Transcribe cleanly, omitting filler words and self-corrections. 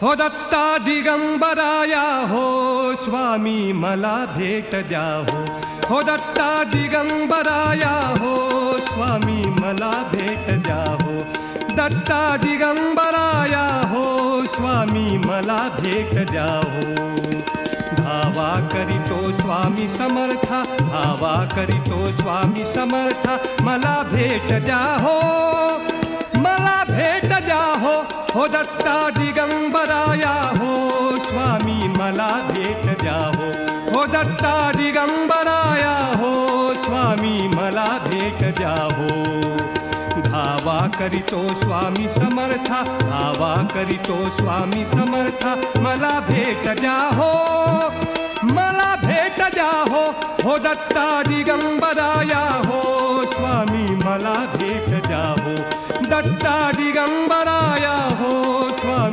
हो दत्ता दिगंबराया हो स्वामी मला भेट द्या हो दत्ता दिगंबराया हो स्वामी मला भेट द्या हो दत्ता दिगंबराया हो स्वामी मला भेट द्या हो धावा करीतो स्वामी समर्था धावा करीतो स्वामी समर्था मला भेट द्या हो मला भेट द्या हो दत्ता दिगंबराया हो स्वामी मला भेट द्या हो दत्ता दिगंबराया हो स्वामी मला भेट द्या हो धावा करीतो स्वामी समर्था धावा करीतो स्वामी समर्था मला भेट द्या हो मला भेट द्या हो दत्ता दिगंबराया हो स्वामी मला भेट द्या हो दत्ता दिगंबराया हो